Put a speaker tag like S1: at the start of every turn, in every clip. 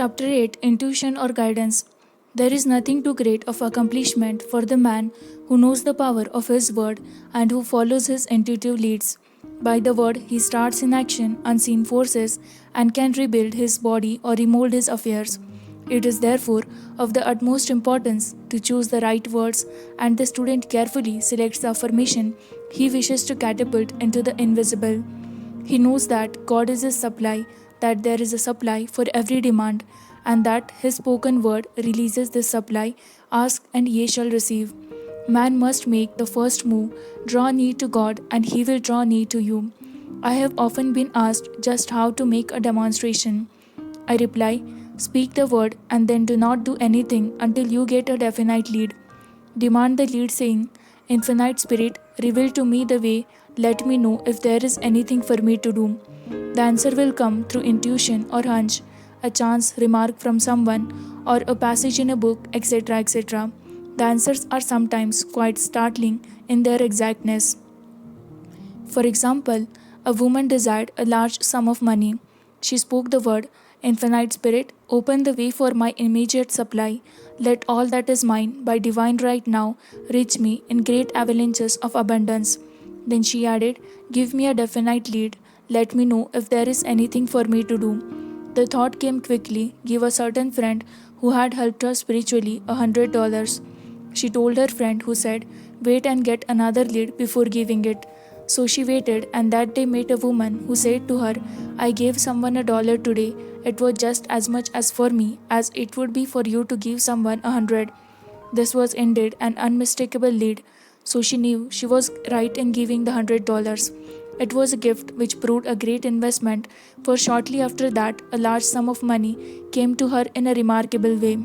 S1: Chapter 8, Intuition or Guidance. There is nothing too great of accomplishment for the man who knows the power of his word and who follows his intuitive leads. By the word, he starts in action unseen forces and can rebuild his body or remold his affairs. It is therefore of the utmost importance to choose the right words, and the student carefully selects the affirmation he wishes to catapult into the invisible. He knows that God is his supply, that there is a supply for every demand, and that his spoken word releases this supply. Ask and ye shall receive. Man must make the first move, draw near to God, and he will draw near to you. I have often been asked just how to make a demonstration. I reply, speak the word and then do not do anything until you get a definite lead. Demand the lead, saying, Infinite Spirit, reveal to me the way, let me know if there is anything for me to do. The answer will come through intuition or hunch, a chance remark from someone, or a passage in a book, etc. etc. The answers are sometimes quite startling in their exactness. For example, a woman desired a large sum of money. She spoke the word, Infinite Spirit, open the way for my immediate supply. Let all that is mine by divine right now reach me in great avalanches of abundance. Then she added, give me a definite lead. Let me know if there is anything for me to do. The thought came quickly, give a certain friend who had helped her spiritually $100. She told her friend, who said, wait and get another lead before giving it. So she waited, and that day met a woman who said to her, I gave someone $1 today. It was just as much as for me as it would be for you to give someone 100. This was indeed an unmistakable lead, so she knew she was right in giving the $100. It was a gift which proved a great investment, for shortly after that, a large sum of money came to her in a remarkable way.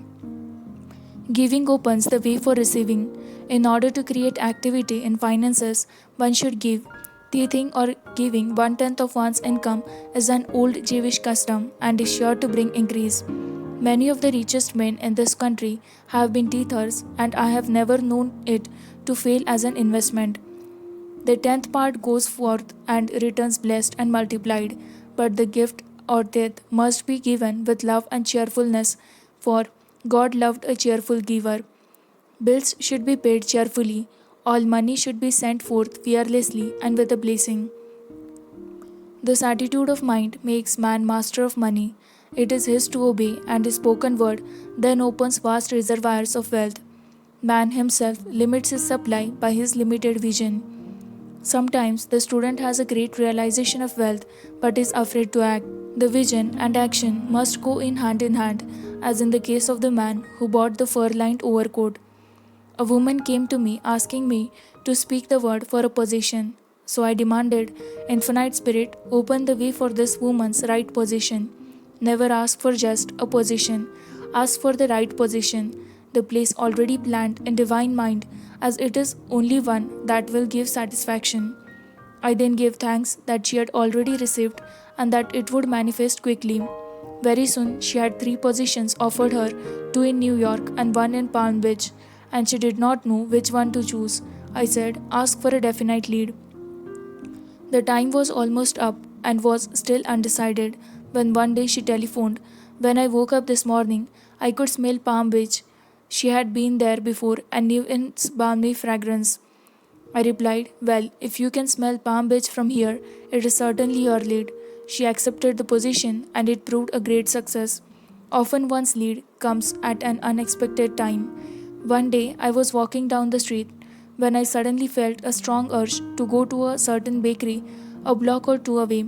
S1: Giving opens the way for receiving. In order to create activity in finances, one should give. Teething or giving 1/10 of one's income is an old Jewish custom and is sure to bring increase. Many of the richest men in this country have been teethers, and I have never known it to fail as an investment. The 10th part goes forth and returns blessed and multiplied, but the gift or tithe must be given with love and cheerfulness, for God loved a cheerful giver. Bills should be paid cheerfully. All money should be sent forth fearlessly and with a blessing. This attitude of mind makes man master of money. It is his to obey, and his spoken word then opens vast reservoirs of wealth. Man himself limits his supply by his limited vision. Sometimes the student has a great realization of wealth but is afraid to act. The vision and action must go in hand, as in the case of the man who bought the fur-lined overcoat. A woman came to me asking me to speak the word for a position. So I demanded, Infinite Spirit, open the way for this woman's right position. Never ask for just a position. Ask for the right position, the place already planned in divine mind, as it is only one that will give satisfaction. I then gave thanks that she had already received and that it would manifest quickly. Very soon she had 3 positions offered her, 2 in New York and 1 in Palm Beach, and she did not know which one to choose. I said, ask for a definite lead. The time was almost up and was still undecided when one day she telephoned. When I woke up this morning, I could smell Palm Beach. She had been there before and knew its balmy fragrance. I replied, well, if you can smell Palm Beach from here, it is certainly your lead. She accepted the position and it proved a great success. Often one's lead comes at an unexpected time. One day I was walking down the street when I suddenly felt a strong urge to go to a certain bakery a block or two away.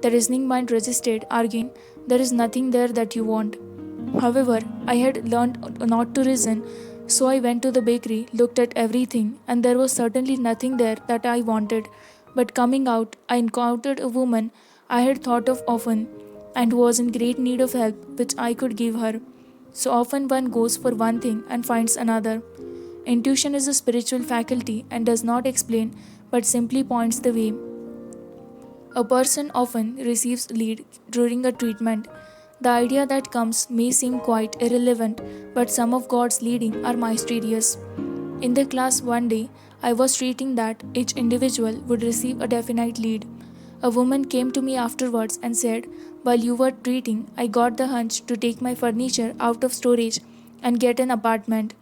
S1: The reasoning mind resisted, arguing, there is nothing there that you want. However, I had learned not to reason, so I went to the bakery, looked at everything, and there was certainly nothing there that I wanted. But coming out, I encountered a woman I had thought of often, and who was in great need of help which I could give her. So often one goes for one thing and finds another. Intuition is a spiritual faculty and does not explain but simply points the way. A person often receives lead during a treatment. The idea that comes may seem quite irrelevant, but some of God's leading are mysterious. In the class one day, I was treating that each individual would receive a definite lead. A woman came to me afterwards and said, While you were treating, I got the hunch to take my furniture out of storage and get an apartment.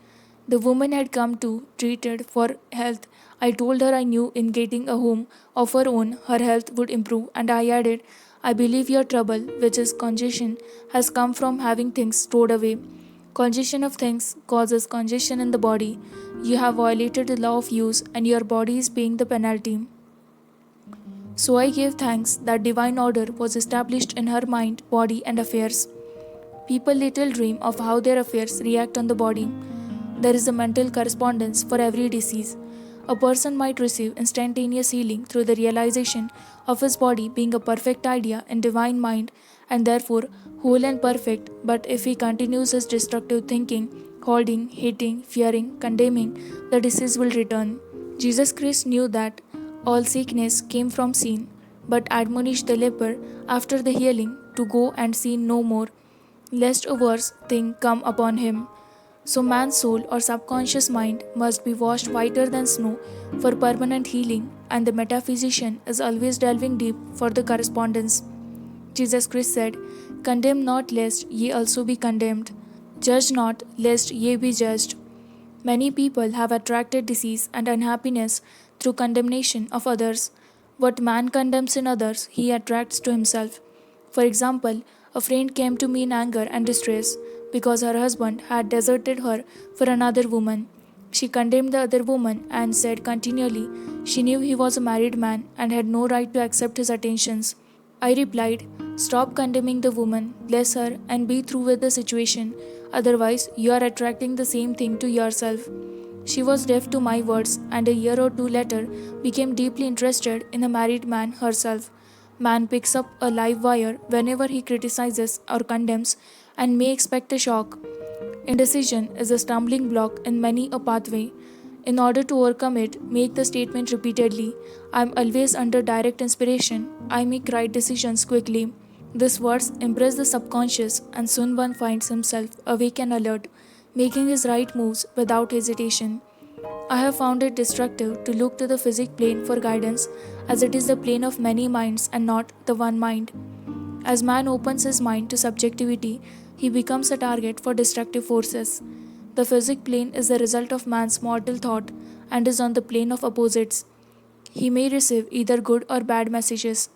S1: The woman had come to treated for health. I told her I knew in getting a home of her own, her health would improve, and I added, I believe your trouble, which is congestion, has come from having things stored away. Congestion of things causes congestion in the body. You have violated the law of use, and your body is paying the penalty. So I gave thanks that divine order was established in her mind, body, and affairs. People little dream of how their affairs react on the body. There is a mental correspondence for every disease. A person might receive instantaneous healing through the realization of his body being a perfect idea in divine mind and therefore whole and perfect, but if he continues his destructive thinking, holding, hating, fearing, condemning, the disease will return. Jesus Christ knew that all sickness came from sin, but admonished the leper after the healing to go and sin no more, lest a worse thing come upon him. So man's soul or subconscious mind must be washed whiter than snow for permanent healing, and the metaphysician is always delving deep for the correspondence. Jesus Christ said, condemn not lest ye also be condemned. Judge not lest ye be judged. Many people have attracted disease and unhappiness through condemnation of others. What man condemns in others, he attracts to himself. For example, a friend came to me in anger and distress because her husband had deserted her for another woman. She condemned the other woman and said continually she knew he was a married man and had no right to accept his attentions. I replied, stop condemning the woman, bless her, and be through with the situation. Otherwise, you are attracting the same thing to yourself. She was deaf to my words, and a year or two later became deeply interested in a married man herself. Man picks up a live wire whenever he criticizes or condemns and may expect a shock. Indecision is a stumbling block in many a pathway. In order to overcome it, make the statement repeatedly, I am always under direct inspiration, I make right decisions quickly. These words impress the subconscious, and soon one finds himself awake and alert, making his right moves without hesitation. I have found it destructive to look to the physic plane for guidance, as it is the plane of many minds and not the one mind. As man opens his mind to subjectivity, he becomes a target for destructive forces. The physic plane is the result of man's mortal thought and is on the plane of opposites. He may receive either good or bad messages.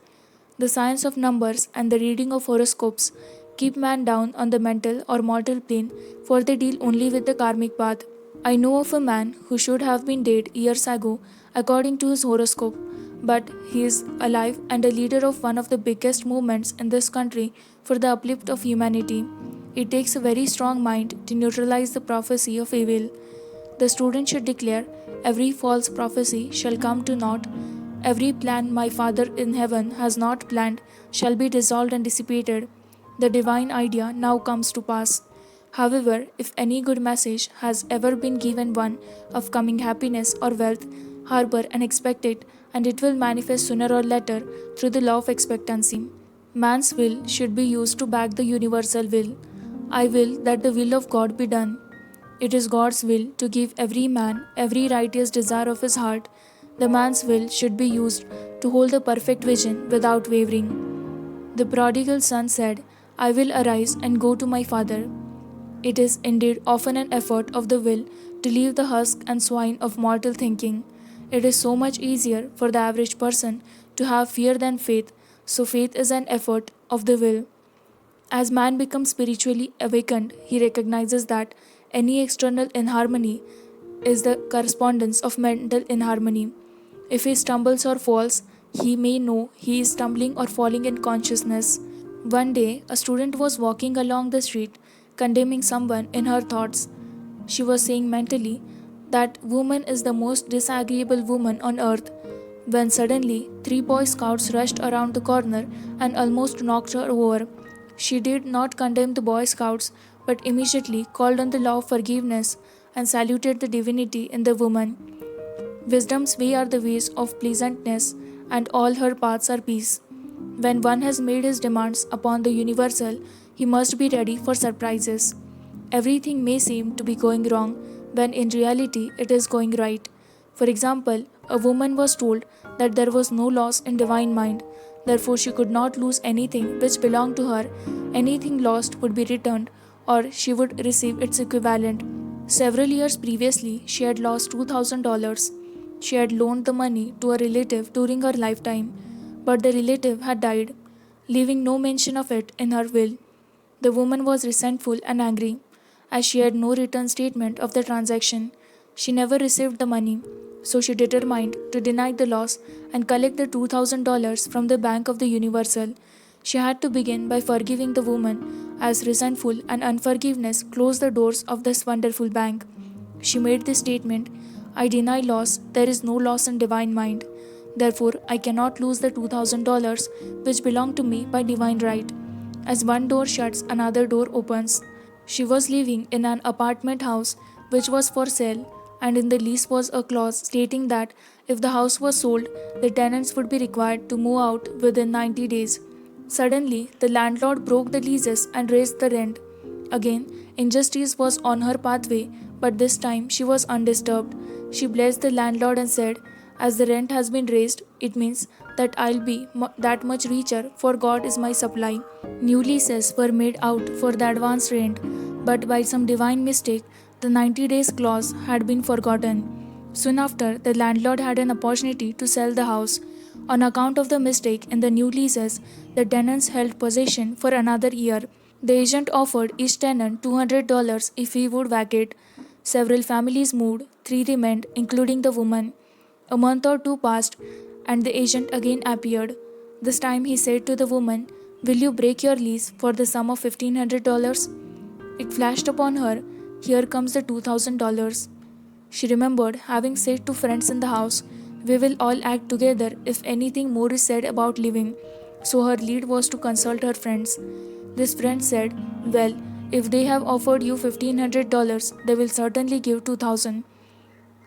S1: The science of numbers and the reading of horoscopes keep man down on the mental or mortal plane, for they deal only with the karmic path. I know of a man who should have been dead years ago according to his horoscope, but he is alive and a leader of one of the biggest movements in this country for the uplift of humanity. It takes a very strong mind to neutralize the prophecy of evil. The student should declare, every false prophecy shall come to naught. Every plan my Father in heaven has not planned shall be dissolved and dissipated. The divine idea now comes to pass. However, if any good message has ever been given one of coming happiness or wealth, harbor and expect it, and it will manifest sooner or later through the law of expectancy. Man's will should be used to back the universal will. I will that the will of God be done. It is God's will to give every man every righteous desire of his heart. The man's will should be used to hold the perfect vision without wavering. The prodigal son said, I will arise and go to my father. It is indeed often an effort of the will to leave the husk and swine of mortal thinking. It is so much easier for the average person to have fear than faith, so faith is an effort of the will. As man becomes spiritually awakened, he recognizes that any external inharmony is the correspondence of mental inharmony. If he stumbles or falls, he may know he is stumbling or falling in consciousness. One day, a student was walking along the street, condemning someone in her thoughts. She was saying mentally, that woman is the most disagreeable woman on earth, when suddenly 3 Boy Scouts rushed around the corner and almost knocked her over. She did not condemn the Boy Scouts, but immediately called on the law of forgiveness and saluted the divinity in the woman. Wisdom's way are the ways of pleasantness, and all her paths are peace. When one has made his demands upon the universal, he must be ready for surprises. Everything may seem to be going wrong, when in reality it is going right. For example, A woman was told that there was no loss in divine mind, therefore she could not lose anything which belonged to her. Anything lost would be returned, or she would receive its equivalent. Several years previously, she had lost $2,000. She had loaned the money to a relative during her lifetime, but the relative had died, leaving no mention of it in her will. The woman was resentful and angry, as she had no return statement of the transaction. She never received the money, so she determined to deny the loss and collect the $2,000 from the Bank of the Universal. She had to begin by forgiving the woman, as resentful and unforgiveness closed the doors of this wonderful bank. She made this statement: I deny loss, there is no loss in divine mind. Therefore, I cannot lose the $2,000 which belong to me by divine right. As one door shuts, another door opens. She was living in an apartment house which was for sale, and in the lease was a clause stating that if the house was sold, the tenants would be required to move out within 90 days. Suddenly, the landlord broke the leases and raised the rent. Again, injustice was on her pathway, but this time she was undisturbed. She blessed the landlord and said, as the rent has been raised, it means that I'll be that much richer, for God is my supply. New leases were made out for the advance rent, but by some divine mistake, the 90 days clause had been forgotten. Soon after, the landlord had an opportunity to sell the house. On account of the mistake in the new leases, the tenants held possession for another year. The agent offered each tenant $200 if he would vacate. Several families moved, 3 remained, including the woman. A month or two passed, and the agent again appeared. This time he said to the woman, will you break your lease for the sum of $1,500? It flashed upon her, here comes the $2,000. She remembered having said to friends in the house, we will all act together if anything more is said about leaving. So her lead was to consult her friends. This friend said, well, if they have offered you $1,500, they will certainly give $2,000.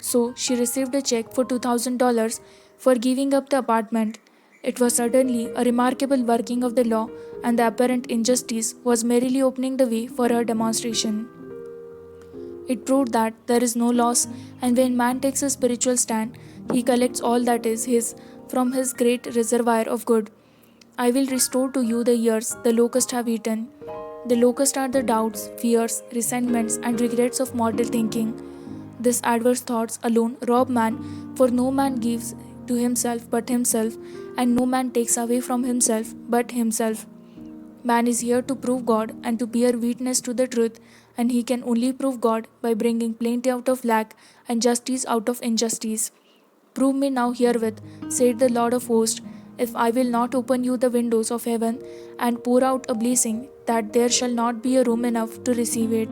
S1: So she received a check for $2,000 for giving up the apartment. It was certainly a remarkable working of the law, and the apparent injustice was merely opening the way for her demonstration. It proved that there is no loss, and when man takes a spiritual stand, he collects all that is his from his great reservoir of good. I will restore to you the years the locusts have eaten. The locusts are the doubts, fears, resentments, and regrets of mortal thinking. These adverse thoughts alone rob man, for no man gives to himself but himself, and no man takes away from himself but himself. Man is here to prove God and to bear witness to the truth, and he can only prove God by bringing plenty out of lack and justice out of injustice. Prove me now herewith, said the Lord of hosts, if I will not open you the windows of heaven and pour out a blessing that there shall not be a room enough to receive it.